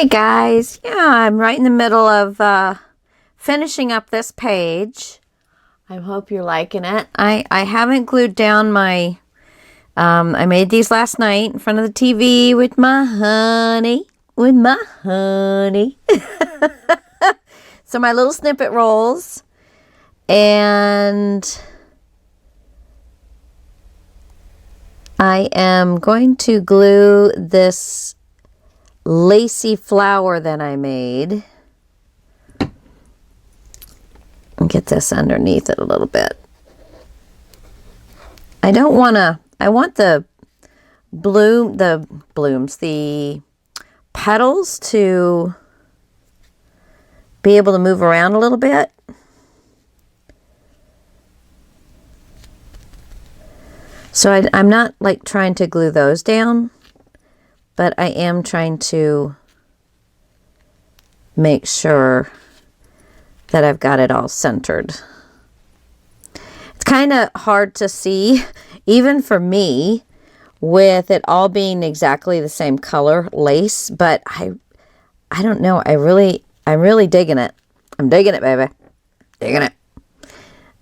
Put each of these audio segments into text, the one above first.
Hey guys, yeah, I'm right in the middle of finishing up this page. I hope you're liking it. I haven't glued down my, I made these last night in front of the TV with my honey, So my little snippet rolls, and I am going to glue this lacy flower that I made and get this underneath it a little bit. I don't want to, I want the petals to be able to move around a little bit. So I'm not like trying to glue those down, but I am trying to make sure that I've got it all centered. It's kind of hard to see, even for me, with it all being exactly the same color lace, but I don't know. I'm really digging it. I'm digging it, baby. Digging it.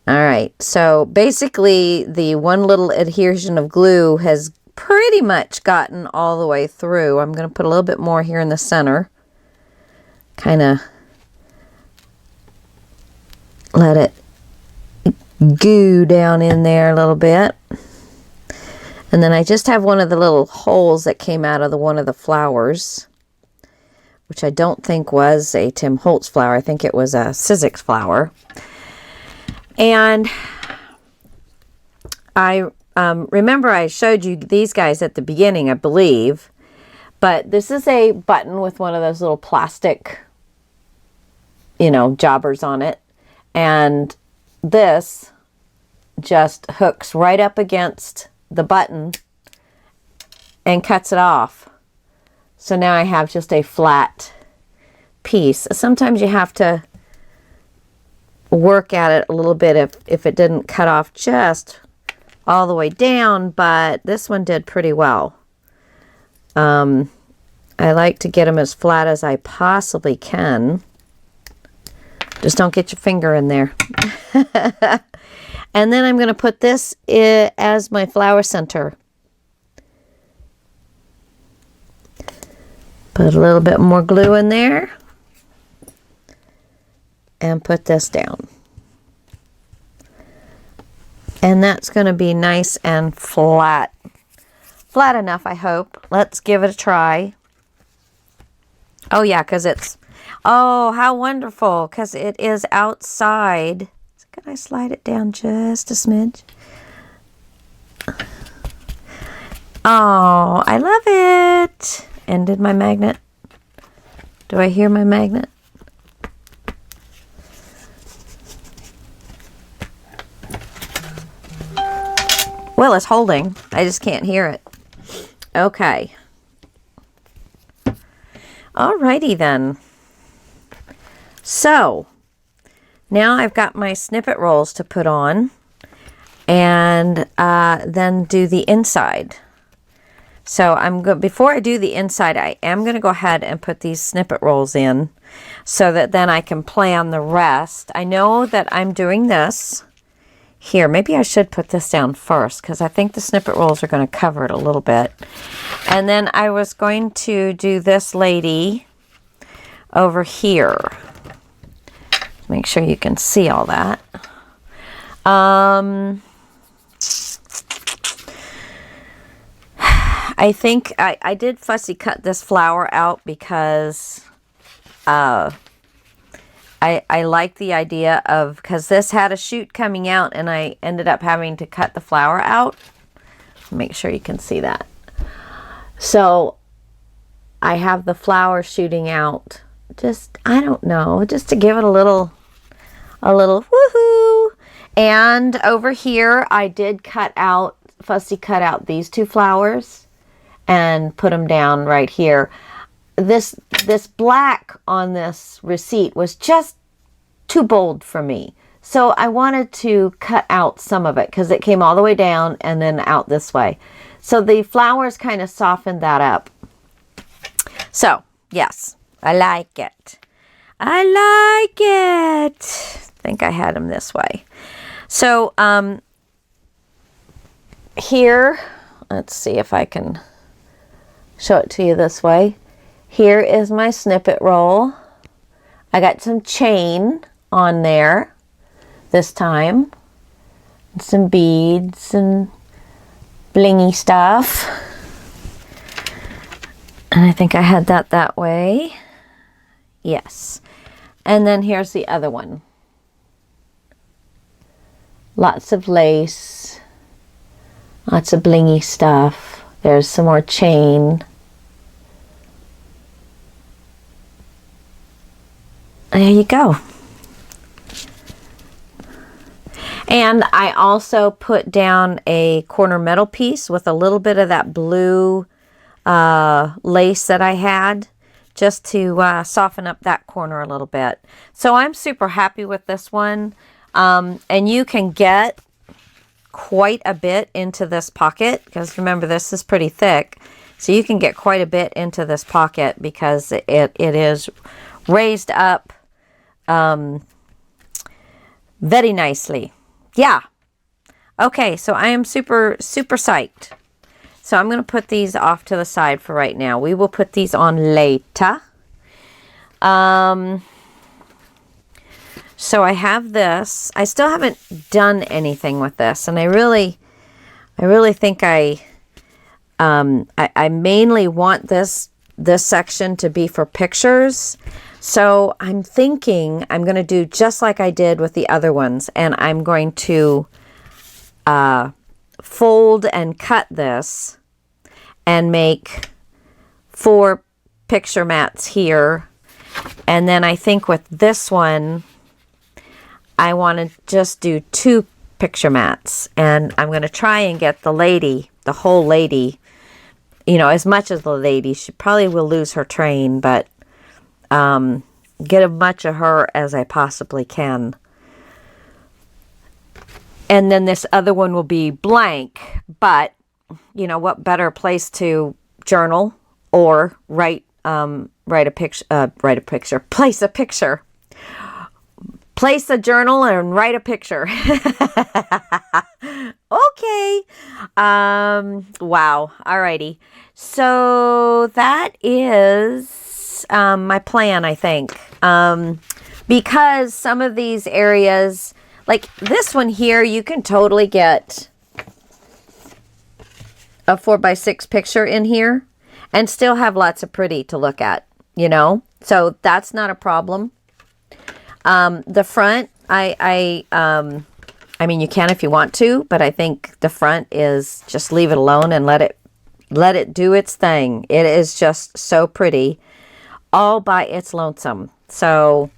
All right. So basically the one little adhesion of glue has pretty much gotten all the way through. I'm going to put a little bit more here in the center. Kind of let it goo down in there a little bit. And then I just have one of the little holes that came out of one of the flowers, which I don't think was a Tim Holtz flower. I think it was a Sizzix flower. And I remember I showed you these guys at the beginning, I believe. But this is a button with one of those little plastic, jobbers on it. And this just hooks right up against the button and cuts it off. So now I have just a flat piece. Sometimes you have to work at it a little bit if it didn't cut off just all the way down, but this one did pretty well. I like to get them as flat as I possibly can. Just don't get your finger in there. And then I'm going to put this as my flower center. Put a little bit more glue in there. And put this down. And that's going to be nice and flat. Flat enough, I hope. Let's give it a try. Oh, yeah, because it's... Oh, how wonderful, because it is outside. Can I slide it down just a smidge? Oh, I love it. And did my magnet? Do I hear my magnet? Well, it's holding. I just can't hear it. Okay. Alrighty then. So, now I've got my snippet rolls to put on and then do the inside. So before I do the inside, I am going to go ahead and put these snippet rolls in so that then I can plan the rest. I know that I'm doing this here. Maybe I should put this down first because I think the snippet rolls are going to cover it a little bit. And then I was going to do this lady over here. Make sure you can see all that. I think I did fussy cut this flower out because I like the idea of, because this had a shoot coming out and I ended up having to cut the flower out. Make sure you can see that. So I have the flower shooting out. Just, I don't know, just to give it a little woohoo. And over here, I did fussy cut out these two flowers and put them down right here. This black on this receipt was just too bold for me. So I wanted to cut out some of it because it came all the way down and then out this way. So the flowers kind of softened that up. So, yes. I like it. I like it. I think I had them this way. So, here, let's see if I can show it to you this way. Here is my snippet roll. I got some chain on there this time. Some beads and blingy stuff. And I think I had that way. Yes. And then here's the other one. Lots of lace. Lots of blingy stuff. There's some more chain. There you go. And I also put down a corner metal piece with a little bit of that blue lace that I had, just to soften up that corner a little bit. So I'm super happy with this one. And you can get quite a bit into this pocket, because remember, this is pretty thick. So you can get quite a bit into this pocket because it is raised up very nicely. Yeah. Okay, so I am super psyched. So I'm going to put these off to the side for right now. We will put these on later. So I have this. I still haven't done anything with this, and I really think I mainly want this section to be for pictures. So I'm thinking I'm going to do just like I did with the other ones, and I'm going to fold and cut this and make 4 picture mats here. And then I think with this one, I want to just do 2 picture mats. And I'm going to try and get the lady, the whole lady, you know, as much as the lady. She probably will lose her train, but get as much of her as I possibly can. And then this other one will be blank, but you know, what better place to journal or place a journal and write a picture. Okay. Wow. Alrighty. So that is my plan, I think. Because some of these areas, like this one here, you can totally get a 4x6 picture in here and still have lots of pretty to look at, you know? So that's not a problem. The front, I mean, you can if you want to, but I think the front is just leave it alone and let it do its thing. It is just so pretty all by its lonesome. So,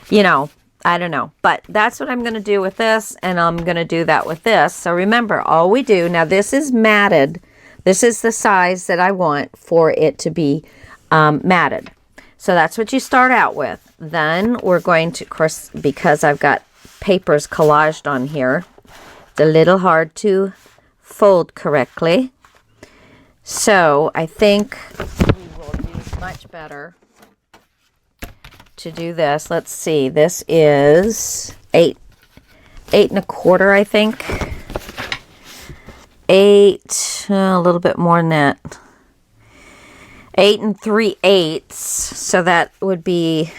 you know, I don't know, but that's what I'm going to do with this, and I'm going to do that with this. So remember, all we do, now this is matted. This is the size that I want for it to be matted. So that's what you start out with. Then we're going to, of course, because I've got papers collaged on here, it's a little hard to fold correctly. So I think we will do much better to do this. Let's see. This is 8 1/4, I think. 8, a little bit more than that. 8 3/8. So that would be,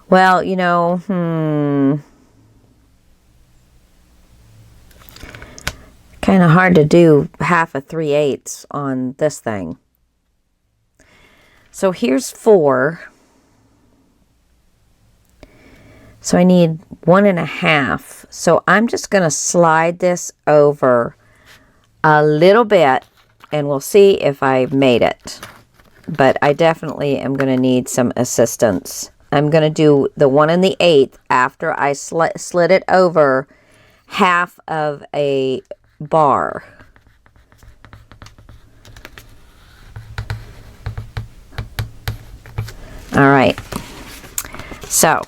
well, you know, kind of hard to do 1/2 3/8 on this thing. So here's 4. So I need 1 1/2. So I'm just going to slide this over a little bit and we'll see if I made it. But I definitely am going to need some assistance. I'm going to do the 1 1/8 after I slid it over 1/2 of a bar. All right, so,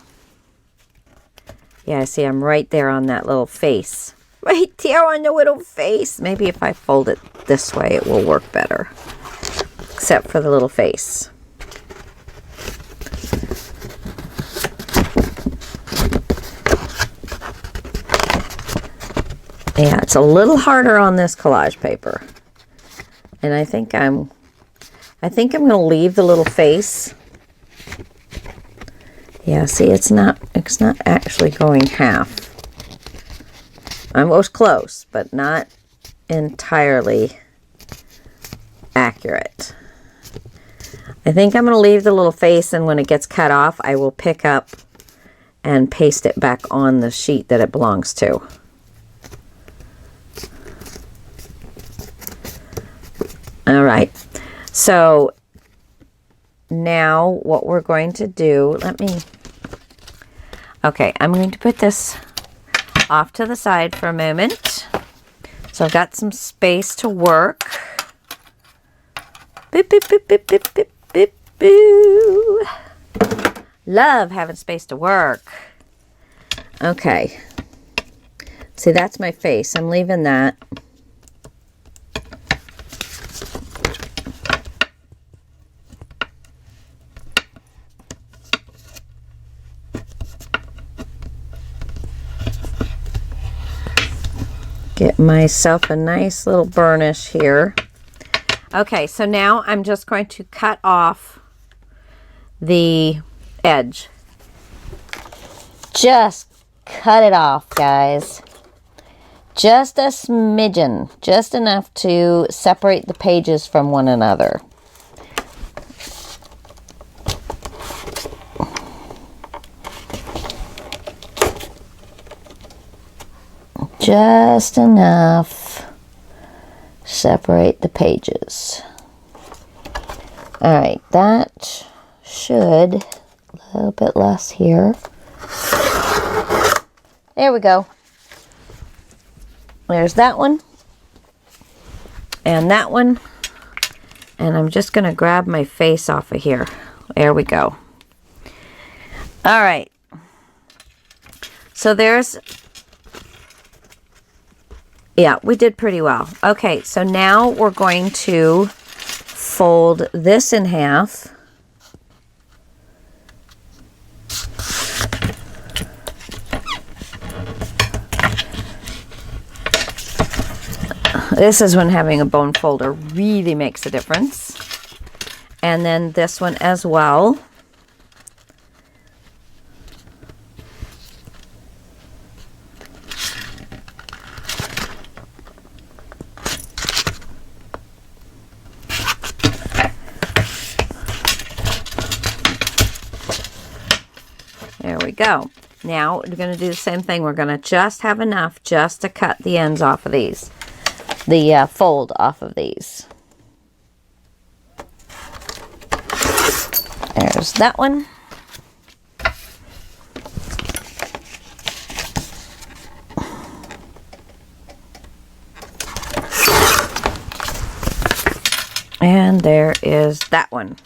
yeah, see, I'm right there on that little face. Right there on the little face. Maybe if I fold it this way, it will work better. except for the little face. Yeah, it's a little harder on this collage paper. And I think I'm going to leave the little face. Yeah, see, it's not actually going half. Almost close, but not entirely accurate. I think I'm going to leave the little face, and when it gets cut off, I will pick up and paste it back on the sheet that it belongs to. All right, so now what we're going to do, okay, I'm going to put this off to the side for a moment. So I've got some space to work. Boop, boop, boop, boop, boop, boop, boop, boo. Love having space to work. Okay. See, that's my face. I'm leaving that. Get myself a nice little burnish here. Okay, so now I'm just going to cut off the edge. Just cut it off, guys. Just a smidgen. Just enough to separate the pages from one another. Just enough. Separate the pages. All right, that should, a little bit less here. There we go. There's that one. And that one. And I'm just going to grab my face off of here. There we go. All right. So there's... Yeah, we did pretty well. Okay, so now we're going to fold this in half. This is when having a bone folder really makes a difference. And then this one as well. There we go. Now we're going to do the same thing. We're going to just have enough just to cut the ends off of these. The fold off of these. There's that one. And there is that one.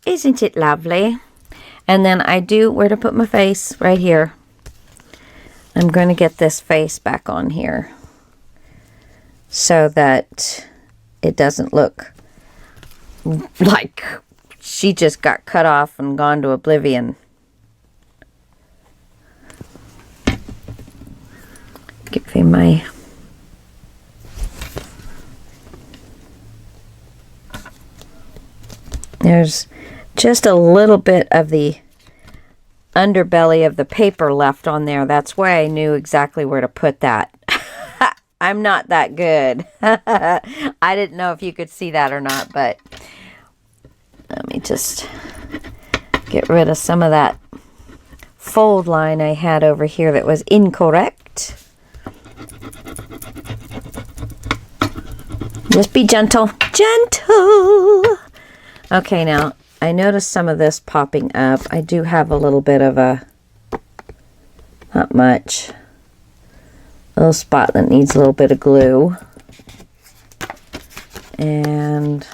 Isn't it lovely? And then I do, where to put my face? Right here. I'm going to get this face back on here so that it doesn't look like she just got cut off and gone to oblivion. Give me my... There's just a little bit of the underbelly of the paper left on there. That's why I knew exactly where to put that. I'm not that good. I didn't know if you could see that or not, but let me just get rid of some of that fold line I had over here that was incorrect. Just be gentle. Gentle! Okay, now, I noticed some of this popping up. I do have a little bit of a, not much, a little spot that needs a little bit of glue. And,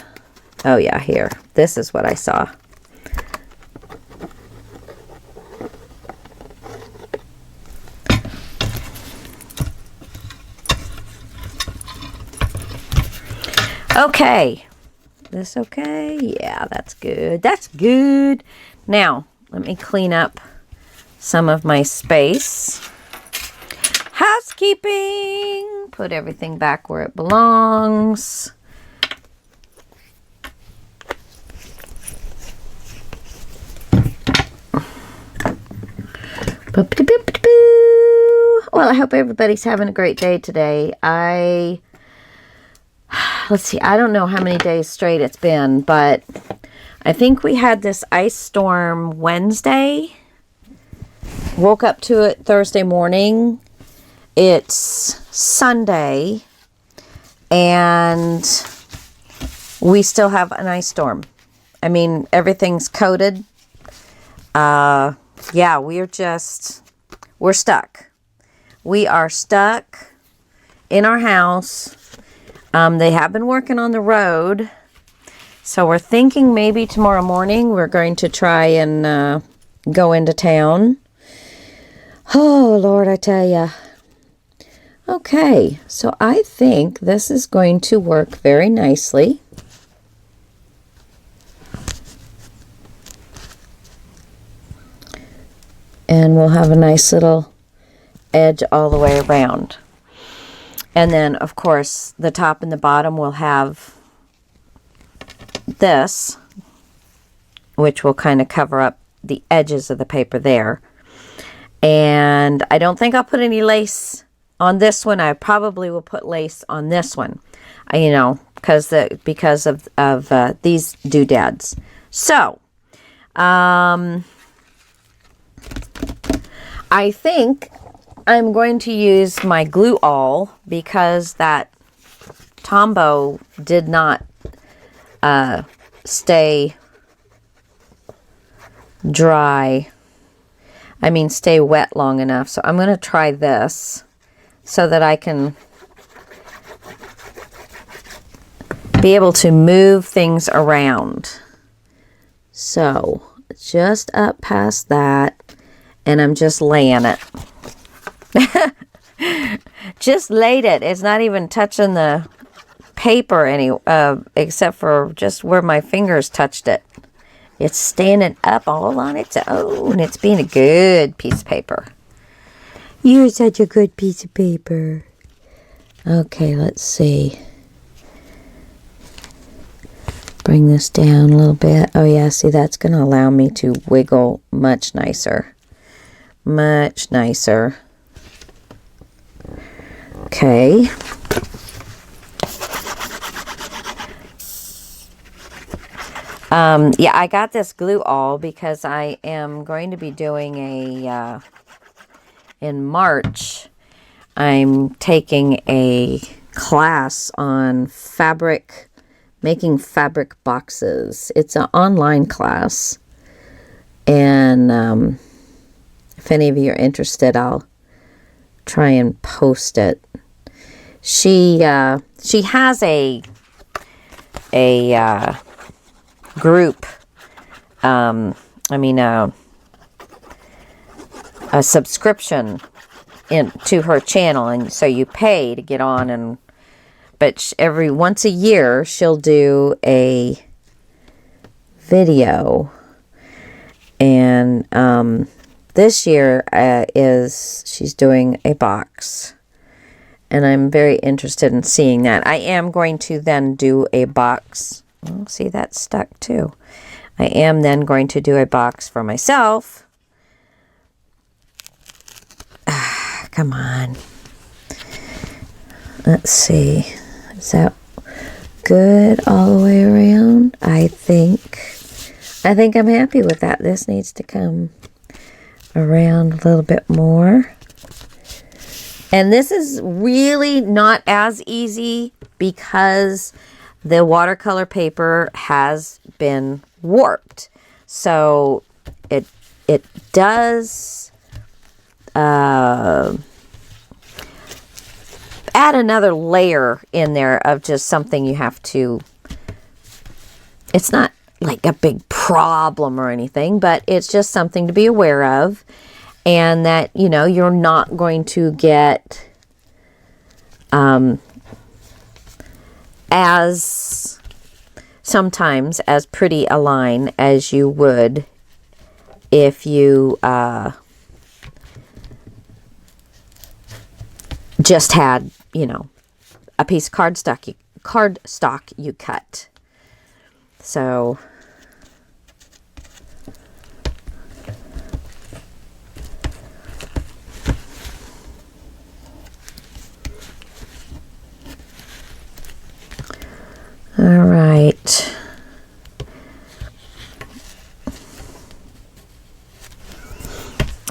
oh yeah, here. This is what I saw. Okay. this okay? Yeah, that's good. That's good. Now, let me clean up some of my space. Housekeeping. Put everything back where it belongs. Well, I hope everybody's having a great day today. Let's see, I don't know how many days straight it's been, but I think we had this ice storm Wednesday. Woke up to it Thursday morning. It's Sunday, and we still have an ice storm. I mean, everything's coated. Yeah, we're stuck. We are stuck in our house. They have been working on the road. So we're thinking maybe tomorrow morning we're going to try and go into town. Oh, Lord, I tell ya. Okay, so I think this is going to work very nicely. And we'll have a nice little edge all the way around. And then, of course, the top and the bottom will have this, which will kind of cover up the edges of the paper there. And I don't think I'll put any lace on this one. I probably will put lace on this one, you know, because of these doodads. So, I think I'm going to use my glue all because that Tombow did not stay dry. I mean, stay wet long enough. So I'm going to try this so that I can be able to move things around. So just up past that, and I'm just laying it. Just laid it. It's not even touching the paper except for just where my fingers touched it. It's standing up all on its own. It's being a good piece of paper. You're such a good piece of paper. Okay, let's see. Bring this down a little bit. Oh yeah, see, that's going to allow me to wiggle much nicer. Much nicer. Okay. Yeah, I got this glue all because I am going to be doing in March, I'm taking a class on making fabric boxes. It's an online class. And if any of you are interested, I'll try and post it. She has a group, a subscription to her channel, and so you pay to get on, but every once a year she'll do a video, and this year she's doing a box. And I'm very interested in seeing that. I am going to then do a box. Oh, see, that's stuck too. I am then going to do a box for myself. Come on. Let's see. Is that good all the way around? I think I'm happy with that. This needs to come around a little bit more. And this is really not as easy because the watercolor paper has been warped. So it does add another layer in there of just something you have to, it's not like a big problem or anything, but it's just something to be aware of. And that, you know, you're not going to get sometimes sometimes as pretty a line as you would if you just had, you know, a piece of cardstock you cut. So all right.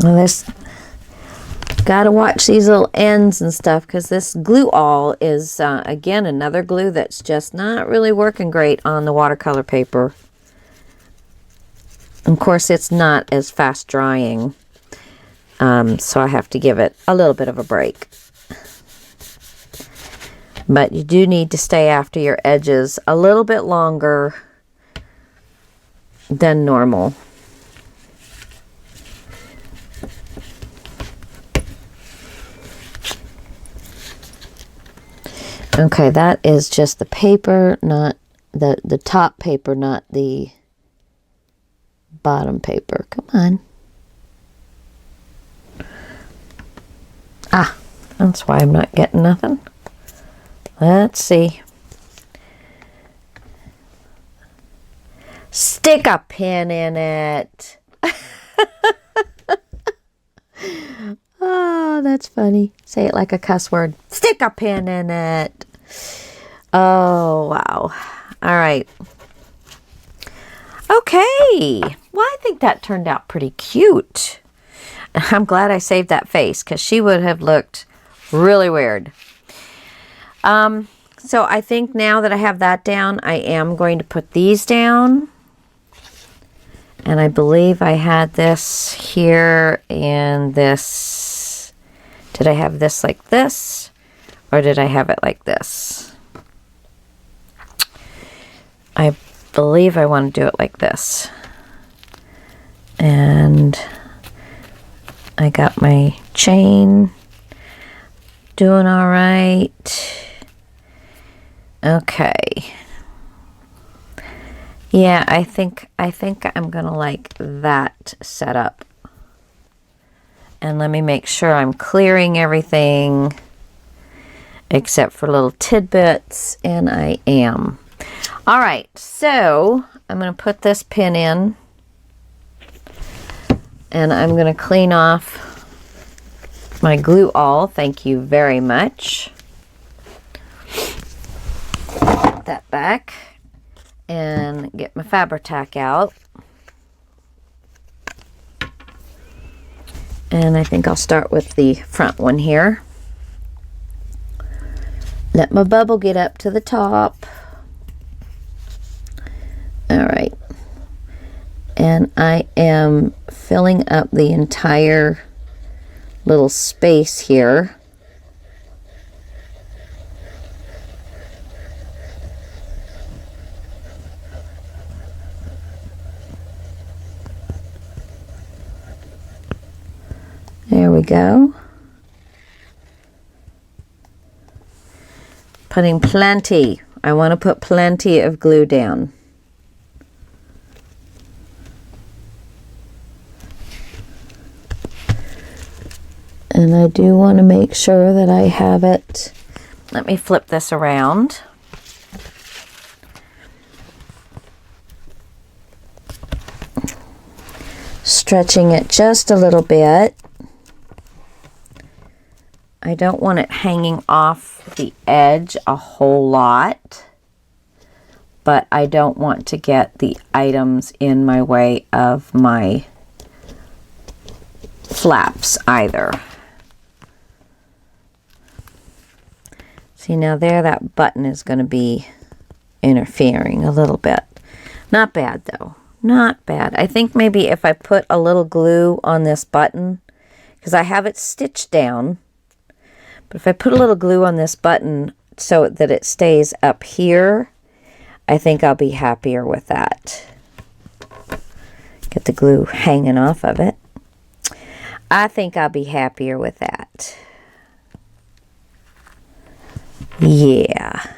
Well, this gotta watch these little ends and stuff, because this glue all is again another glue that's just not really working great on the watercolor paper. Of course, it's not as fast drying, so I have to give it a little bit of a break. But you do need to stay after your edges a little bit longer than normal. Okay, that is just the paper, not the top paper, not the bottom paper. Come on. Ah, that's why I'm not getting nothing. Let's see. Stick a pin in it. Oh, that's funny. Say it like a cuss word. Stick a pin in it. Oh, wow. All right. Okay. Well, I think that turned out pretty cute. I'm glad I saved that face, because she would have looked really weird. So I think now that I have that down, I am going to put these down. And I believe I had this here and this. Did I have this like this? Or did I have it like this? I believe I want to do it like this. And I got my chain doing all right. Okay. Yeah, I think I'm gonna like that setup. And let me make sure I'm clearing everything except for little tidbits, and I am. All right, so I'm gonna put this pin in, and I'm gonna clean off my glue all. Thank you very much. Put that back and get my Fabri-Tac out. And I think I'll start with the front one here. Let my bubble get up to the top. All right. And I am filling up the entire little space here. There we go. Putting plenty. I want to put plenty of glue down. And I do want to make sure that I have it. Let me flip this around. Stretching it just a little bit. I don't want it hanging off the edge a whole lot, but I don't want to get the items in my way of my flaps either. See, now there, that button is going to be interfering a little bit. Not bad though, not bad. I think maybe if I put a little glue on this button, because I have it stitched down, but if I put a little glue on this button so that it stays up here, I think I'll be happier with that. Get the glue hanging off of it. I think I'll be happier with that. Yeah.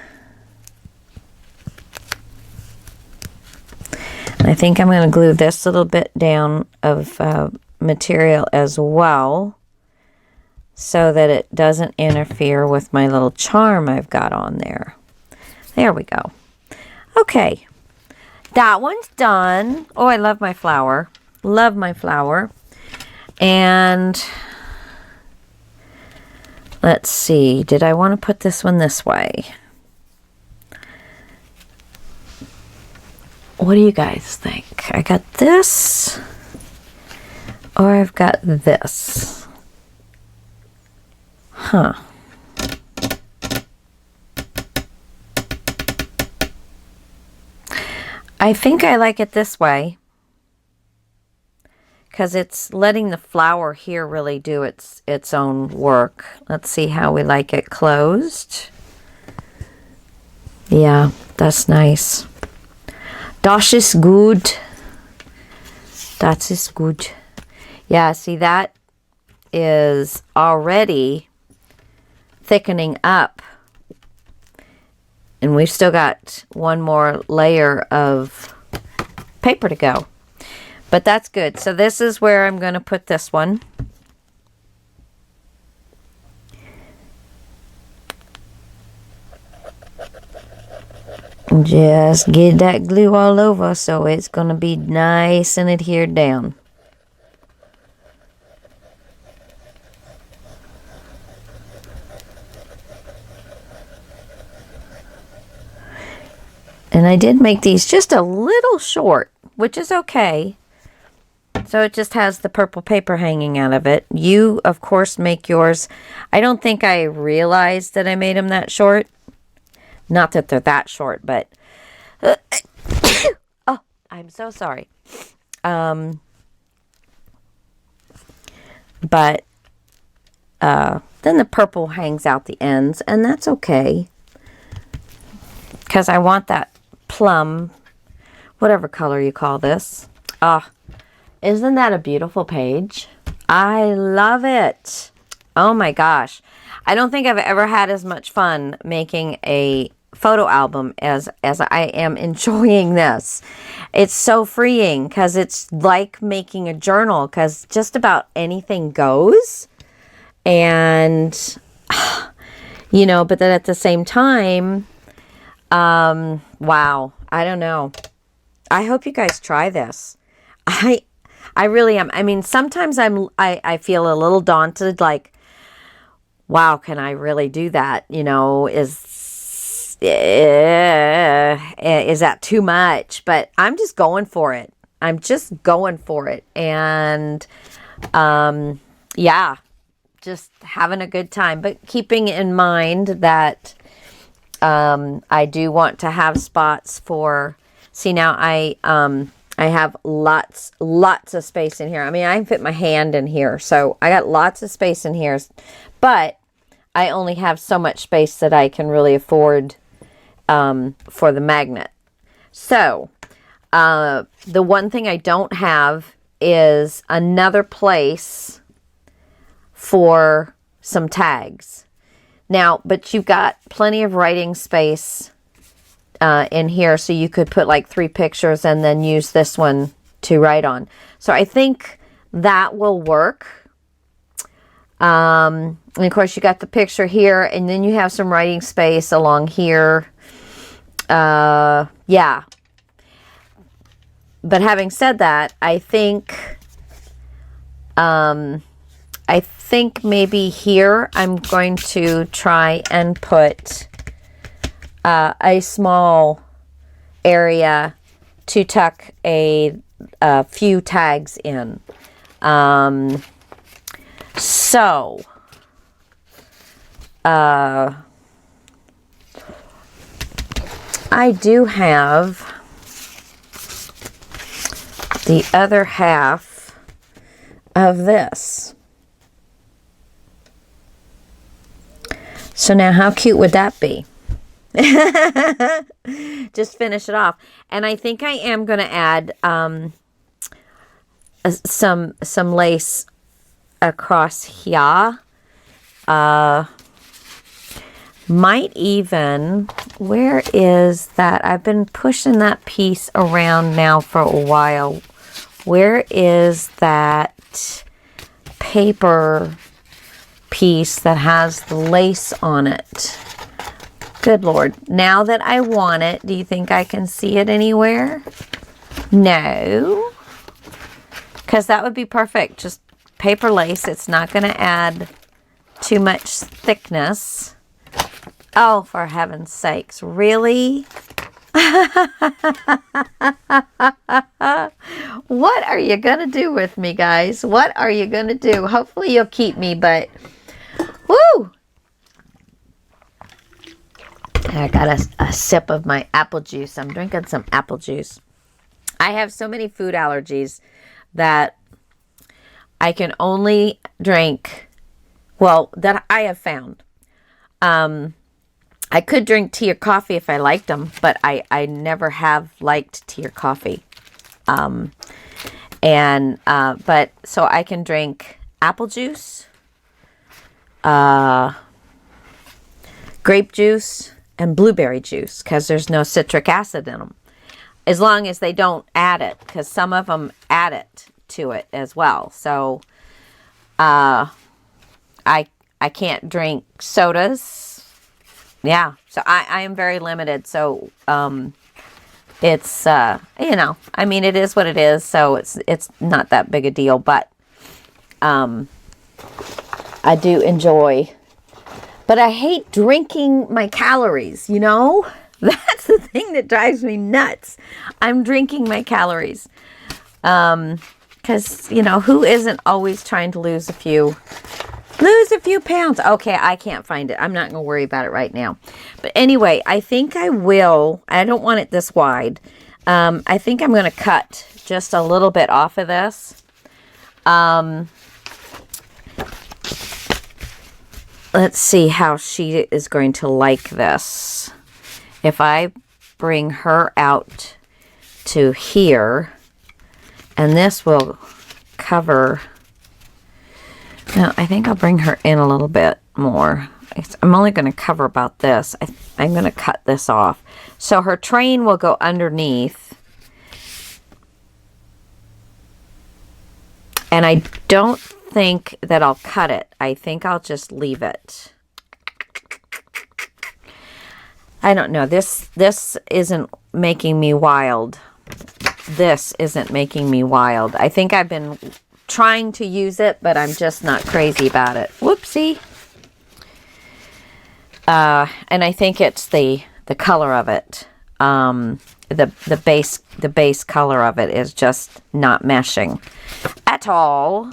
I think I'm going to glue this little bit down of material as well, so that it doesn't interfere with my little charm I've got on there. There we go. Okay, that one's done. Oh, I love my flower. Love my flower. And let's see, did I want to put this one this way? What do you guys think? I got this, or I've got this. Huh. I think I like it this way, because it's letting the flower here really do its own work. Let's see how we like it closed. Yeah, that's nice. Das ist gut. Das ist gut. Yeah, see, that is already thickening up. And we've still got one more layer of paper to go. But that's good. So this is where I'm going to put this one. Just get that glue all over so it's going to be nice and adhered down. And I did make these just a little short, which is okay. So it just has the purple paper hanging out of it. You, of course, make yours. I don't think I realized that I made them that short. Not that they're that short, but... oh, I'm so sorry. But then the purple hangs out the ends, and that's okay. Because I want that plum, whatever color you call this. Isn't that a beautiful page? I love it. Oh my gosh. I don't think I've ever had as much fun making a photo album as I am enjoying this. It's so freeing because it's like making a journal, because just about anything goes. And, you know, but then at the same time, wow, I don't know. I hope you guys try this. I really am. I mean, sometimes I feel a little daunted, like, wow, can I really do that? You know, is that too much? But I'm just going for it. I'm just going for it. And, yeah, just having a good time, but keeping in mind that, I do want to have spots for, see now I have lots of space in here. I mean, I can fit my hand in here. So I got lots of space in here, but I only have so much space that I can really afford for the magnet. So the one thing I don't have is another place for some tags. Now, but you've got plenty of writing space in here, so you could put like 3 pictures and then use this one to write on. So I think that will work. And of course you got the picture here, and then you have some writing space along here. Yeah. But having said that, I think maybe here I'm going to try and put a small area to tuck a few tags in. So I do have the other half of this. So now how cute would that be? Just finish it off. And I think I am going to add some lace across here. Might even, where is that? I've been pushing that piece around now for a while. Where is that paper piece that has the lace on it? Good Lord. Now that I want it, do you think I can see it anywhere? No. Because that would be perfect. Just paper lace. It's not going to add too much thickness. Oh, for heaven's sakes. Really? What are you going to do with me, guys? What are you going to do? Hopefully you'll keep me, but woo! I got a sip of my apple juice. I'm drinking some apple juice. I have so many food allergies that I can only drink, well, that I have found. I could drink tea or coffee if I liked them, but I never have liked tea or coffee. But so I can drink apple juice, grape juice, and blueberry juice because there's no citric acid in them. As long as they don't add it, because some of them add it to it as well. So I can't drink sodas. Yeah, so I am very limited. So it's you know, I mean, it is what it is. So it's not that big a deal, but I do enjoy. But I hate drinking my calories, you know? That's the thing that drives me nuts. I'm drinking my calories. Because, you know, who isn't always trying to lose a few pounds? Okay, I can't find it. I'm not going to worry about it right now. But anyway, I think I will. I don't want it this wide. I think I'm going to cut just a little bit off of this. Let's see how she is going to like this. If I bring her out to here, and this will cover, no, I think I'll bring her in a little bit more. I'm only going to cover about this. I'm going to cut this off. So her train will go underneath. And I don't think that I'll cut it. I think I'll just leave it. I don't know. This isn't making me wild. This isn't making me wild. I think I've been trying to use it, but I'm just not crazy about it. Whoopsie. And I think it's the color of it. The base color of it is just not meshing at all.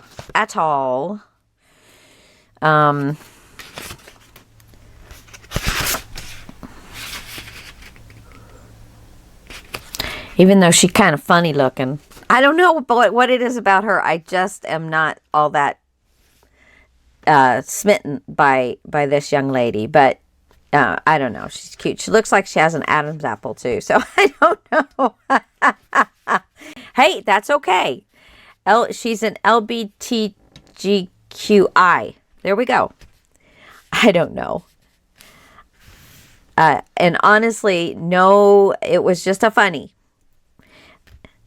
Even though she's kind of funny looking. I don't know what it is about her. I just am not all that smitten by this young lady. But I don't know. She's cute. She looks like she has an Adam's apple too. So I don't know. Hey, that's okay. She's an LBTGQI. There we go. I don't know. And honestly, no, it was just a funny.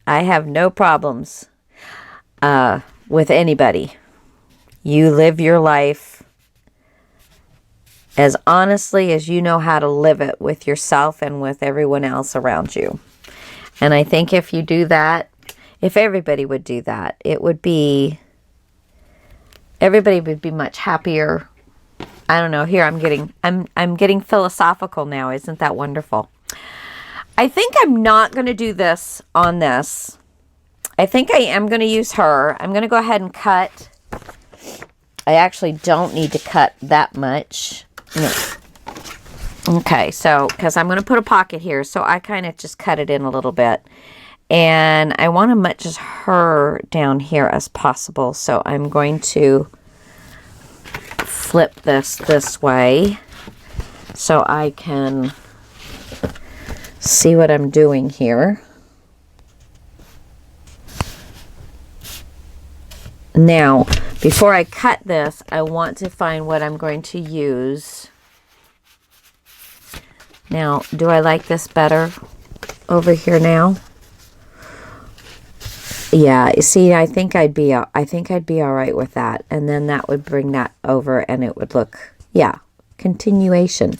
I have no problems with anybody. You live your life as honestly as you know how to live it with yourself and with everyone else around you. And I think if you do that, if everybody would do that, everybody would be much happier. I don't know. Here I'm getting philosophical now. Isn't that wonderful? I think I'm not going to do this on this. I think I am going to use her. I'm going to go ahead and cut. I actually don't need to cut that much. No. Okay, so, because I'm going to put a pocket here, so I kind of just cut it in a little bit. And I want to much as her down here as possible, so I'm going to flip this way so I can see what I'm doing here. Now, before I cut this, I want to find what I'm going to use Now, do I like this better over here now? Yeah, see, I think I'd be all right with that. And then that would bring that over and it would look, yeah, continuation.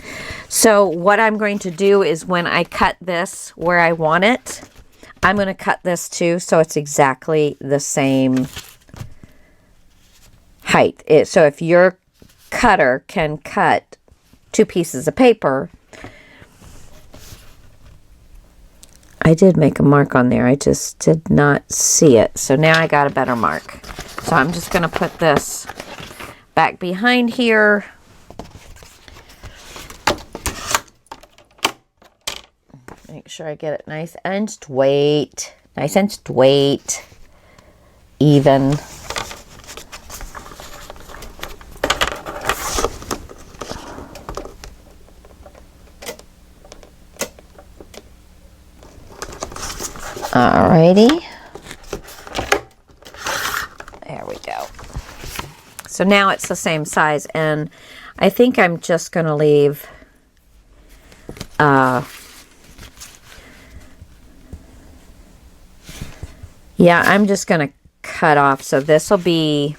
So what I'm going to do is when I cut this where I want it, I'm going to cut this too so it's exactly the same height. So if your cutter can cut 2 pieces of paper, I did make a mark on there. I just did not see it. So now I got a better mark. So I'm just going to put this back behind here. Make sure I get it nice and straight. Nice and straight. Even. Alrighty. There we go. So now it's the same size, and I think I'm just going to leave yeah, I'm just going to cut off. So this will be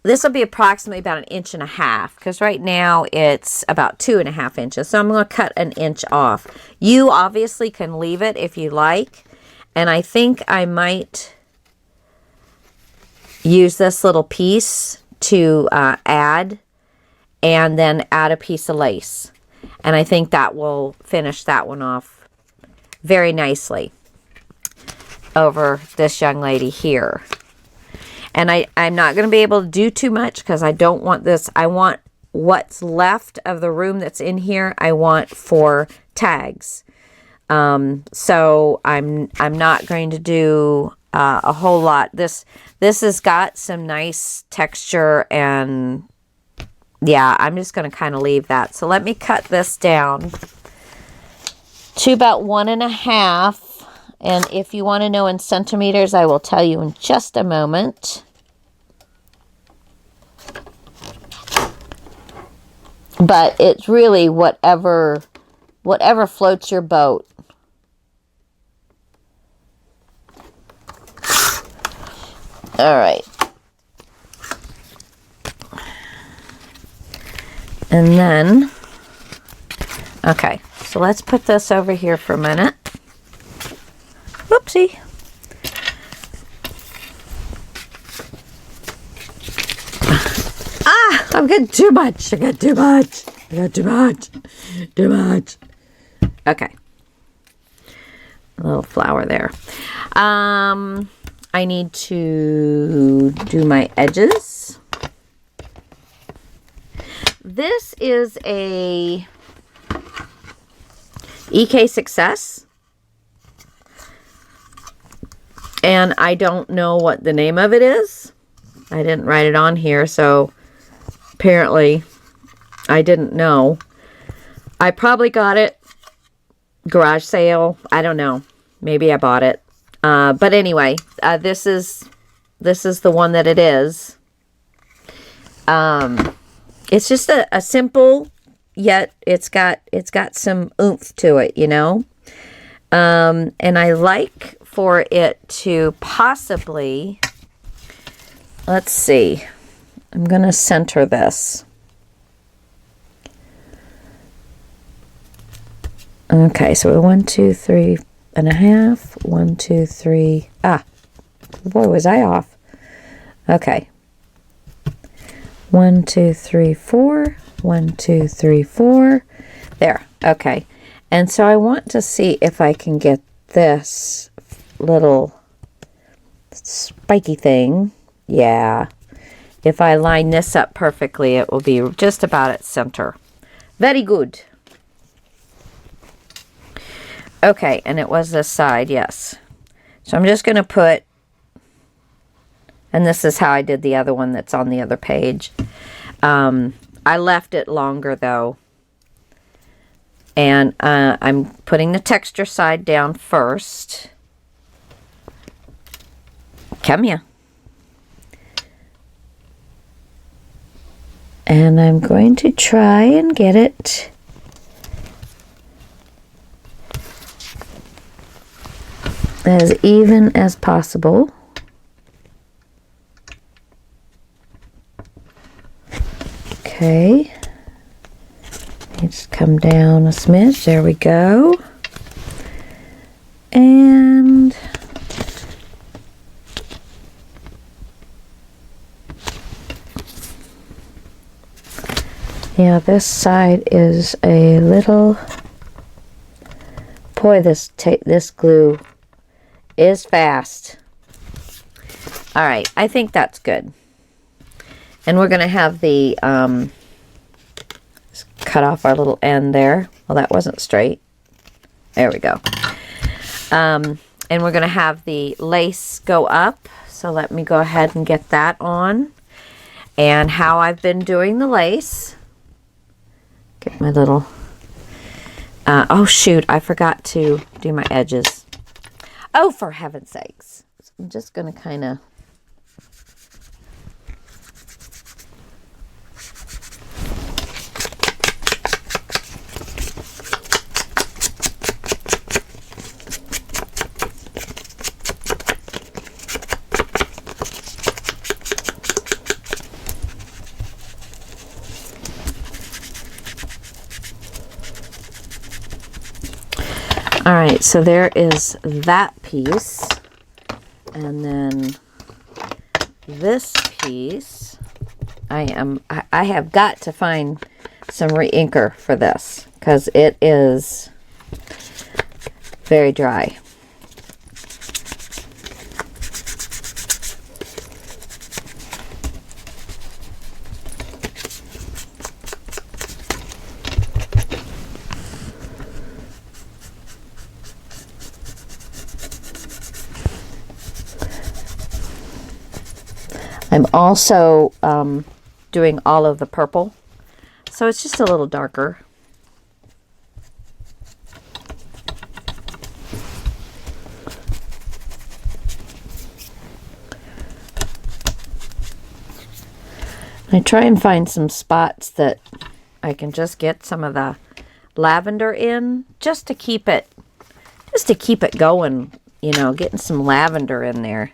approximately about 1.5 inches, because right now it's about 2.5 inches. So I'm going to cut 1 inch off. You obviously can leave it if you like. And I think I might use this little piece to add, and then add a piece of lace. And I think that will finish that one off very nicely over this young lady here. And I'm not going to be able to do too much because I don't want this. I want what's left of the room that's in here, I want for tags. So I'm not going to do a whole lot. This has got some nice texture, and yeah, I'm just going to kind of leave that. So let me cut this down to about 1.5. And if you want to know in centimeters, I will tell you in just a moment. But it's really whatever floats your boat. All right. And then, okay, so let's put this over here for a minute. Whoopsie. Ah, I'm getting too much. I got too much. I got too much. Too much. Okay. A little flower there. I need to do my edges. This is a EK Success. And I don't know what the name of it is. I didn't write it on here, so apparently I didn't know. I probably got it garage sale. I don't know. Maybe I bought it. But anyway, this is the one that it is. It's just a simple, yet it's got some oomph to it, you know. And I like for it to possibly, let's see, I'm going to center this. Okay, so 1, 2, 3.5, 1, 2, 3, boy, was I off. Okay. 1, 2, 3, 4, 1, 2, 3, 4, there, okay. And so I want to see if I can get this little spiky thing. Yeah. If I line this up perfectly, it will be just about at center. Very good. Okay, and it was this side, yes. So I'm just going to put, and this is how I did the other one that's on the other page. I left it longer though. And I'm putting the texture side down first. Come here. And I'm going to try and get it as even as possible. Okay. Just come down a smidge. There we go. And yeah, this side is a little, boy, this glue is fast. All right, I think that's good. And we're going to have the cut off our little end there. Well, that wasn't straight. There we go. And we're going to have the lace go up. So let me go ahead and get that on. And how I've been doing the lace. Get my little... oh, shoot. I forgot to do my edges. Oh, for heaven's sakes. I'm just going to kind of... All right, so there is that piece, and then this piece, I have got to find some re-inker for this because it is very dry. I'm also doing all of the purple, so it's just a little darker. I try and find some spots that I can just get some of the lavender in, just to keep it going, you know, getting some lavender in there.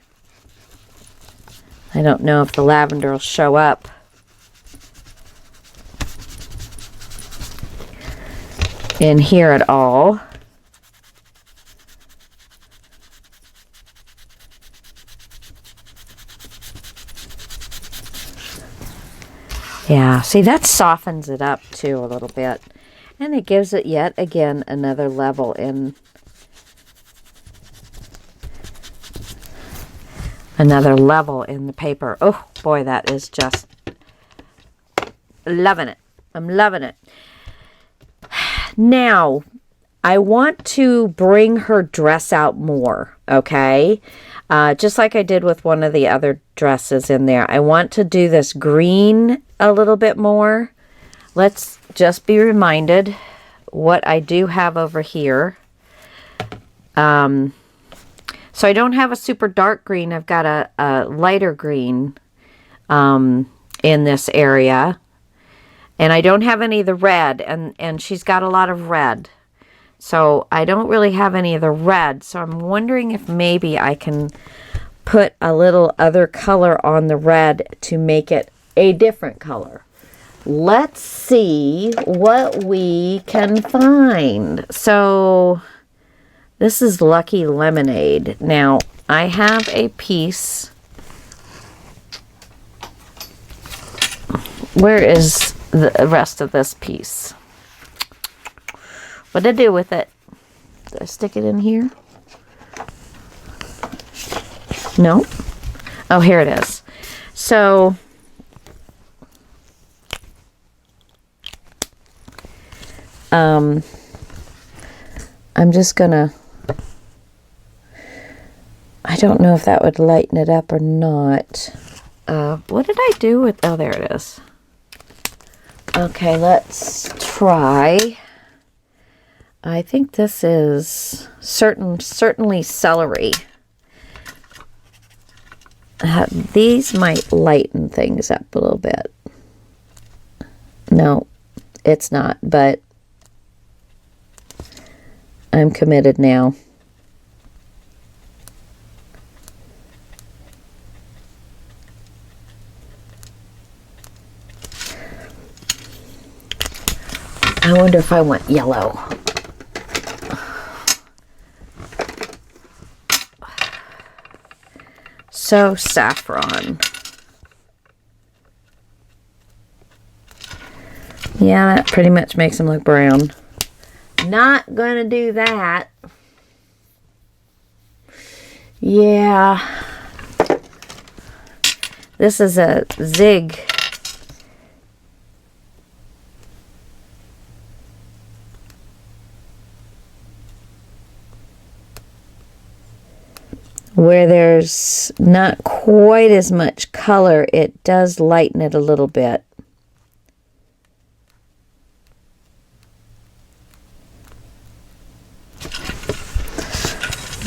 I don't know if the lavender will show up. In here at all. Yeah, see, that softens it up too a little bit. And it gives it yet again another level in the paper. Oh boy, that is just loving it. I'm loving it. Now, I want to bring her dress out more, okay? Just like I did with one of the other dresses in there. I want to do this green a little bit more. Let's just be reminded what I do have over here. So I don't have a super dark green. I've got a lighter green in this area. And I don't have any of the red. And she's got a lot of red. So I don't really have any of the red. So I'm wondering if maybe I can put a little other color on the red to make it a different color. Let's see what we can find. So... this is Lucky Lemonade. Now, I have a piece. Where is the rest of this piece? What did I do with it? Did I stick it in here? No? Oh, here it is. So, I'm just gonna... I don't know if that would lighten it up or not. What did I do with... oh, there it is. Okay, let's try. I think this is certainly celery. These might lighten things up a little bit. No, it's not, but I'm committed now. I wonder if I want yellow. So saffron. Yeah, that pretty much makes him look brown. Not gonna do that. Yeah. This is a zig. Where there's not quite as much color, it does lighten it a little bit.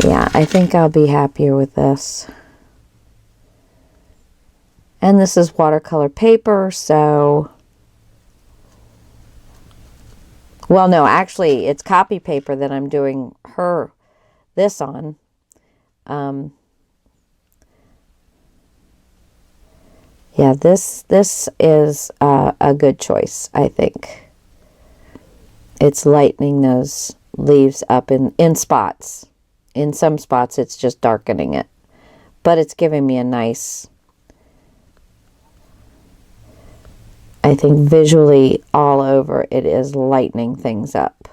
Yeah, I think I'll be happier with this. And this is watercolor paper, so... Well, no, actually, it's copy paper that I'm doing this on. Yeah, this is a good choice, I think. It's lightening those leaves up in spots. In some spots, it's just darkening it. But it's giving me a nice... I think visually all over it is lightening things up.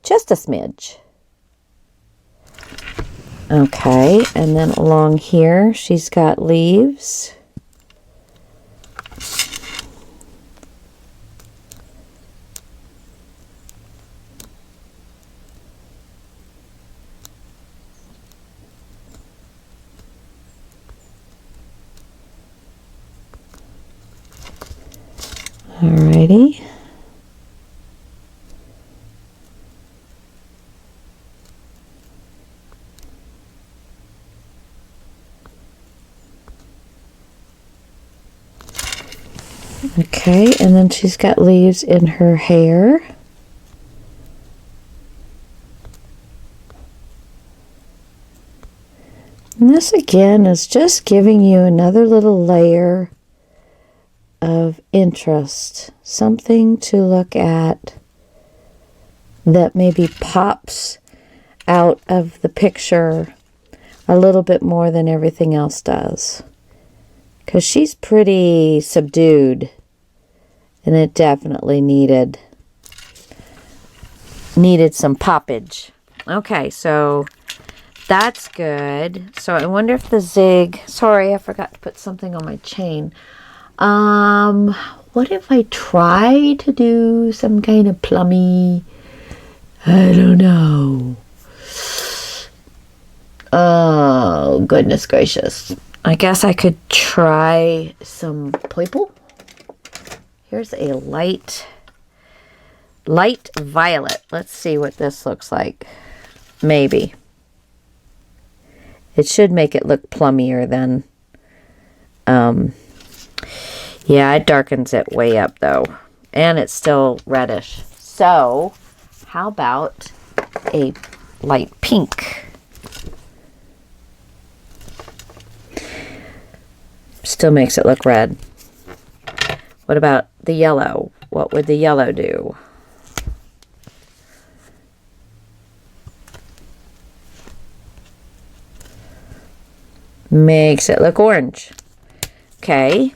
Just a smidge. Okay, and then along here she's got leaves. Alrighty. Okay, and then she's got leaves in her hair. And this again is just giving you another little layer of interest, something to look at that maybe pops out of the picture a little bit more than everything else does, because she's pretty subdued and it definitely needed some poppage. Okay, so that's good. So I wonder if the zig, sorry, I forgot to put something on my chain. What if I try to do some kind of plummy, I don't know. Oh, goodness gracious. I guess I could try some purple. Here's a light violet. Let's see what this looks like. Maybe. It should make it look plummier than, yeah, it darkens it way up though. And it's still reddish. So, how about a light pink? Still makes it look red. What about the yellow? What would the yellow do? Makes it look orange. Okay.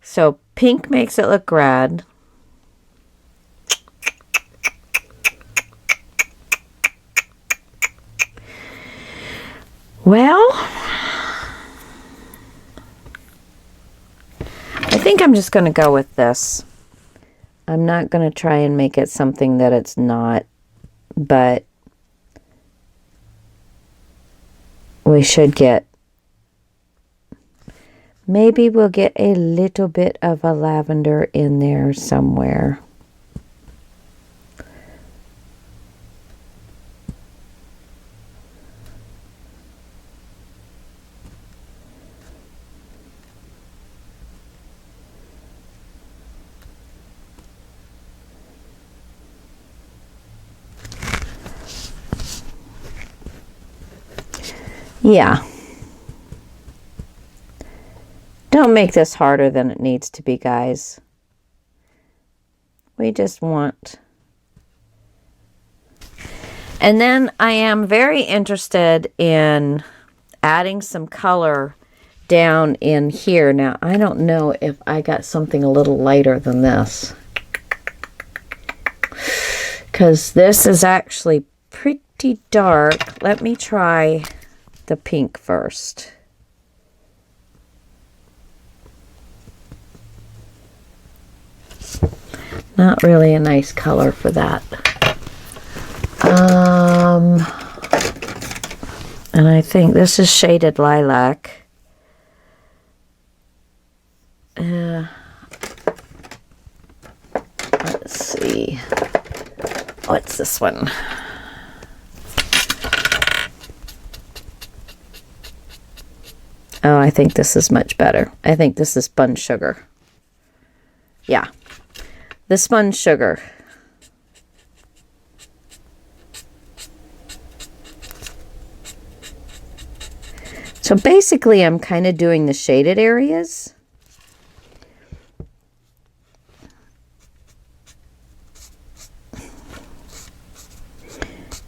So pink makes it look red. Well, I think I'm just going to go with this. I'm not going to try and make it something that it's not, but we should get, maybe we'll get a little bit of a lavender in there somewhere. Yeah. Don't make this harder than it needs to be, guys. We just want... And then I am very interested in adding some color down in here. Now, I don't know if I got something a little lighter than this, because this is actually pretty dark. Let me try the pink first. Not really a nice color for that. And I think this is shaded lilac. Let's see. What's this one? Oh, I think this is much better. I think this is spun sugar. Yeah. The spun sugar. So basically, I'm kind of doing the shaded areas.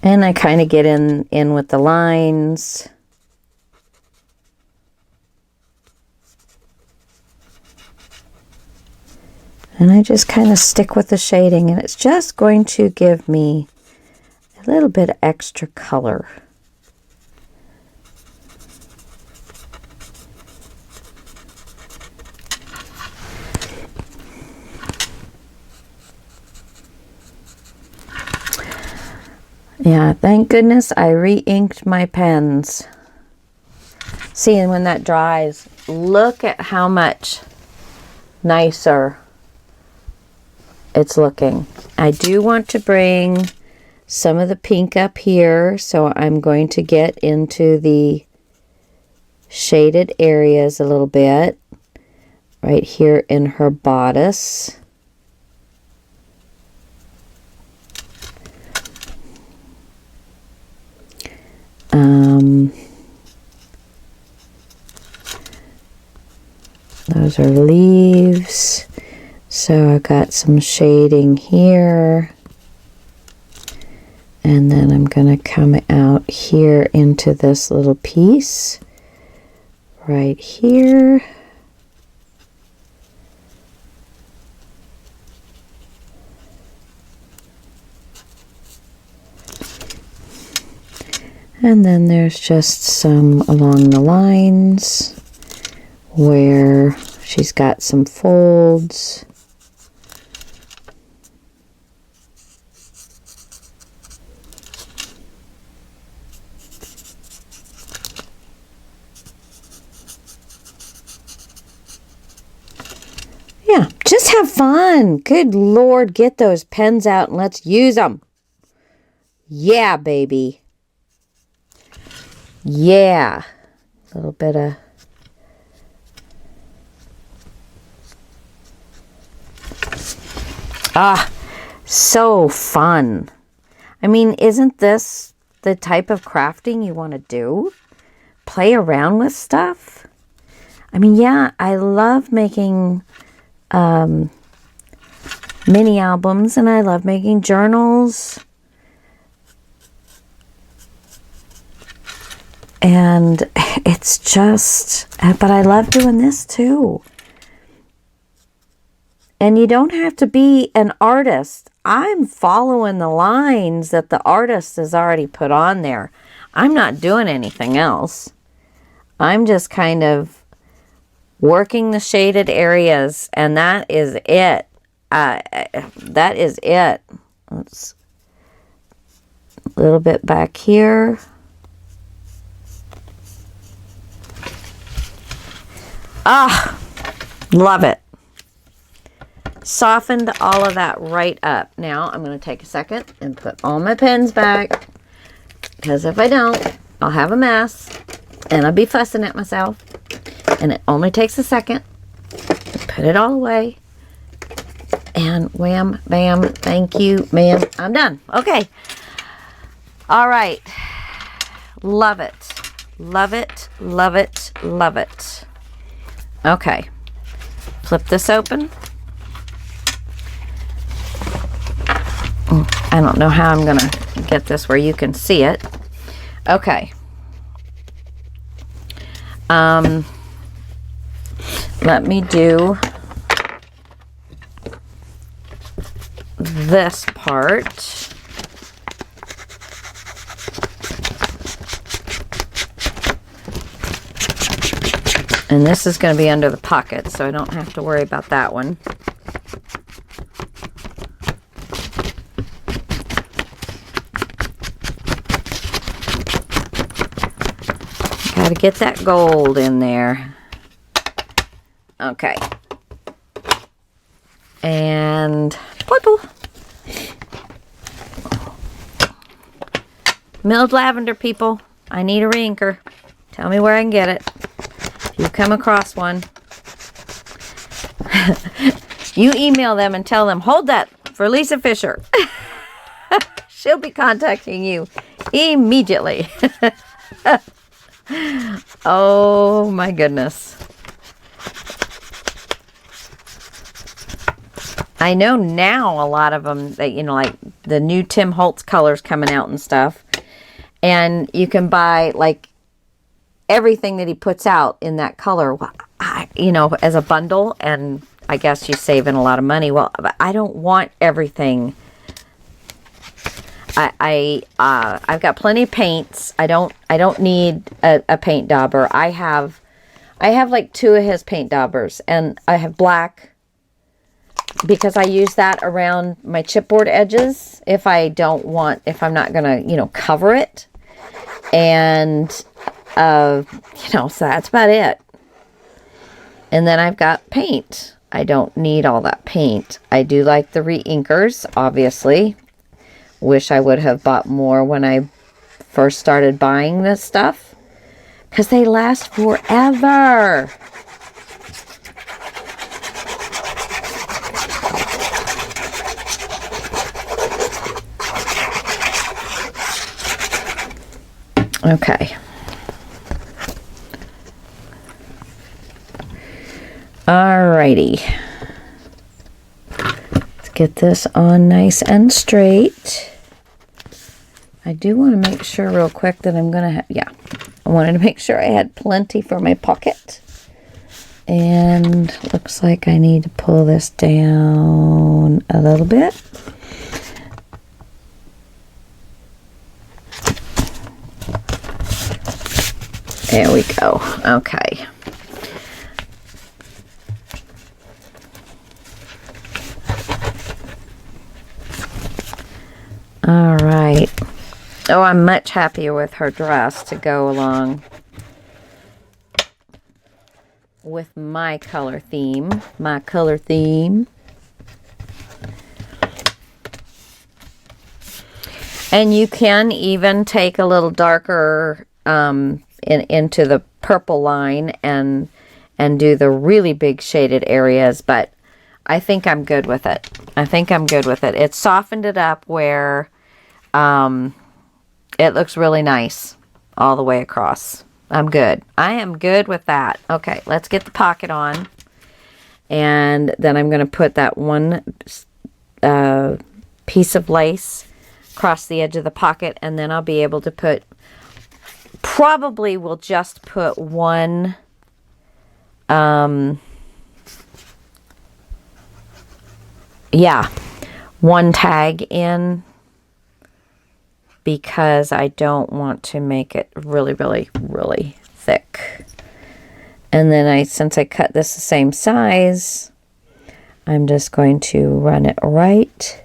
And I kind of get in with the lines. And I just kind of stick with the shading, and it's just going to give me a little bit of extra color. Yeah, thank goodness I re-inked my pens. See, and when that dries, look at how much nicer it's looking. I do want to bring some of the pink up here, so I'm going to get into the shaded areas a little bit, right here in her bodice. Those are leaves. So I got some shading here. And then I'm going to come out here into this little piece right here. And then there's just some along the lines where she's got some folds. Yeah, just have fun. Good Lord, get those pens out and let's use them. Yeah, baby. Yeah. A little bit of... so fun. I mean, isn't this the type of crafting you want to do? Play around with stuff? I mean, yeah, I love making mini albums, and I love making journals. And it's just, but I love doing this too. And you don't have to be an artist. I'm following the lines that the artist has already put on there. I'm not doing anything else. I'm just kind of working the shaded areas, and that is it. That is it. Let's a little bit back here. Love it. Softened all of that right up. Now I'm going to take a second and put all my pens back, because if I don't, I'll have a mess and I'll be fussing at myself. And it only takes a second. Put it all away. And wham, bam, thank you, ma'am. I'm done. Okay. All right. Love it. Love it. Love it. Love it. Okay. Flip this open. I don't know how I'm gonna get this where you can see it. Okay. Let me do this part. And this is going to be under the pocket, so I don't have to worry about that one. Got to get that gold in there. Okay. And milled lavender, people. I need a reinker. Tell me where I can get it. If you come across one, you email them and tell them, hold that for Lisa Fisher. She'll be contacting you immediately. Oh my goodness. I know now a lot of them that, you know, like the new Tim Holtz colors coming out and stuff. And you can buy like everything that he puts out in that color, you know, as a bundle. And I guess you're saving a lot of money. Well, I don't want everything. I've got plenty of paints. I don't need a paint dauber. I have like 2 of his paint daubers, and I have black because I use that around my chipboard edges if I'm not gonna, you know, cover it. And you know, so that's about it. And then I've got paint. I don't need all that paint. I do like the re-inkers, obviously. Wish I would have bought more when I first started buying this stuff, because they last forever. Okay. Alrighty. Let's get this on nice and straight. I do want to make sure real quick that I'm going to have, yeah, I wanted to make sure I had plenty for my pocket. And looks like I need to pull this down a little bit. There we go. Okay. All right. Oh, I'm much happier with her dress to go along with my color theme. My color theme. And you can even take a little darker into the purple line and do the really big shaded areas, but I think I'm good with it. I think I'm good with it. It softened it up where it looks really nice all the way across. I'm good. I am good with that. Okay, let's get the pocket on. And then I'm going to put that one piece of lace across the edge of the pocket, and then I'll be able to put, probably will just put one one tag in, because I don't want to make it really, really, really thick. And then since I cut this the same size, I'm just going to run it right.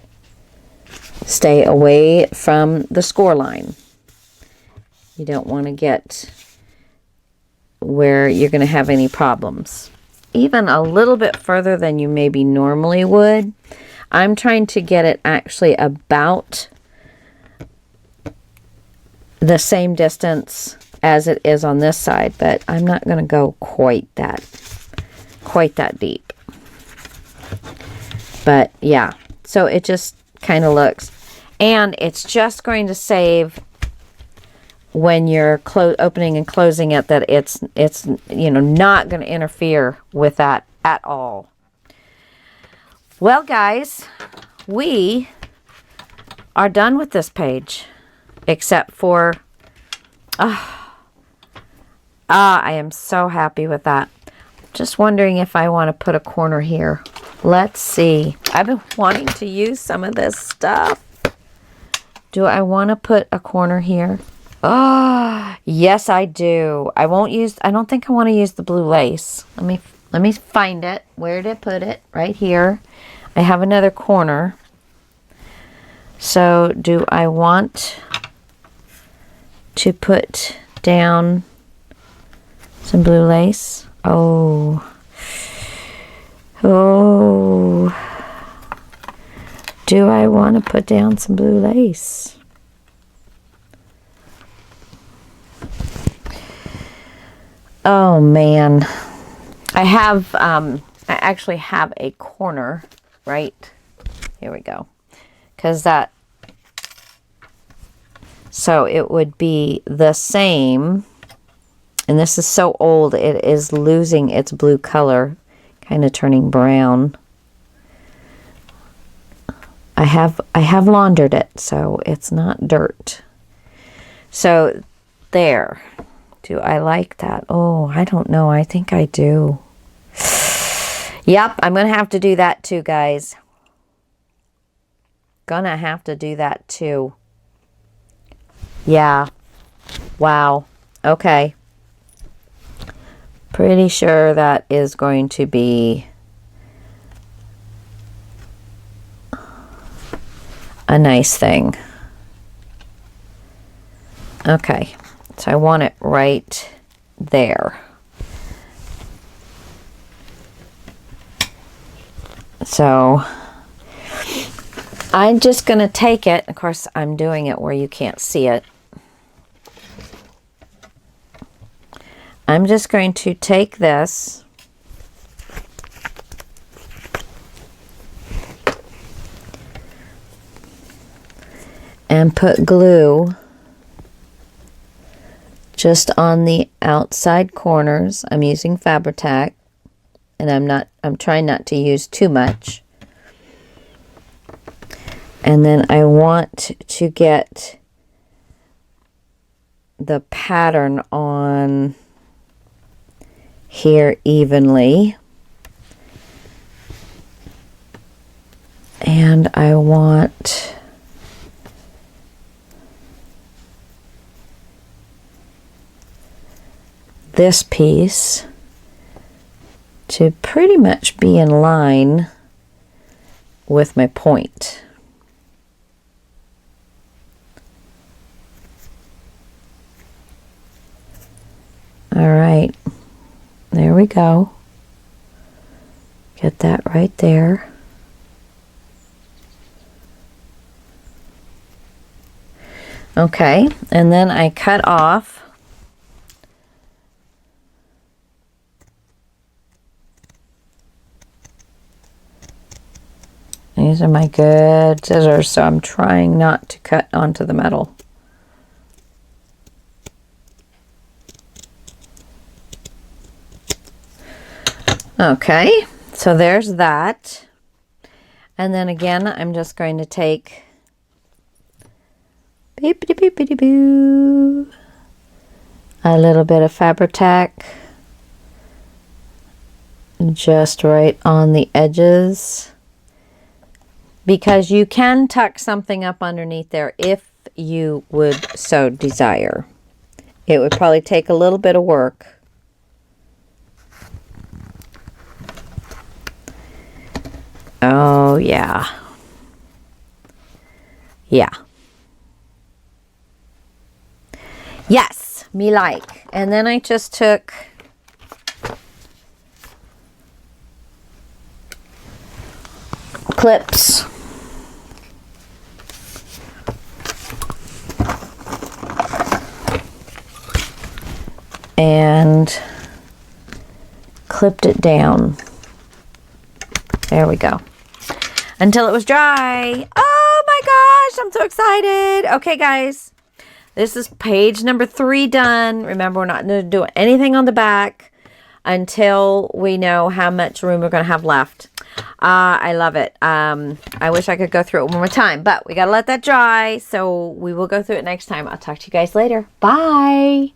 Stay away from the score line. You don't want to get where you're going to have any problems. Even a little bit further than you maybe normally would. I'm trying to get it actually about the same distance as it is on this side, but I'm not going to go quite that deep. But yeah, so it just kind of looks, and it's just going to save when you're opening and closing it, that it's you know, not going to interfere with that at all. Well, guys, we are done with this page, except for, I am so happy with that. Just wondering if I want to put a corner here. Let's see. I've been wanting to use some of this stuff. Do I want to put a corner here? Oh, yes, I do. I don't think I want to use the blue lace. Let me find it. Where did I put it? Right here. I have another corner. So, do I want to put down some blue lace? Oh. Do I want to put down some blue lace? Oh man. I actually have a corner right here. We go. So it would be the same, and this is so old it is losing its blue color, kind of turning brown. I have laundered it, so it's not dirt. So there. Do I like that? Oh, I don't know. I think I do. Yep, I'm going to have to do that too, guys. Gonna have to do that too. Yeah. Wow. Okay. Pretty sure that is going to be a nice thing. Okay. So I want it right there. So I'm just going to take it. Of course, I'm doing it where you can't see it. I'm just going to take this and put glue just on the outside corners. I'm using Fabri-Tac, and I'm trying not to use too much. And then I want to get the pattern on here evenly. And I want this piece to pretty much be in line with my point. All right, there we go. Get that right there. Okay, and then I cut off these are my good scissors, so I'm trying not to cut onto the metal. Okay, so there's that. And then again, I'm just going to take beep-a-dee-beep-a-dee-boo, a little bit of Fabri-Tac just right on the edges, because you can tuck something up underneath there if you would so desire. It would probably take a little bit of work. Oh, yeah. Yeah. Yes, me like. And then I just took clips and clipped it down. There we go. Until it was dry. Oh my gosh, I'm so excited. Okay, guys. This is page number 3 done. Remember, we're not going to do anything on the back until we know how much room we're going to have left. I love it. I wish I could go through it one more time, but we got to let that dry. So we will go through it next time. I'll talk to you guys later. Bye.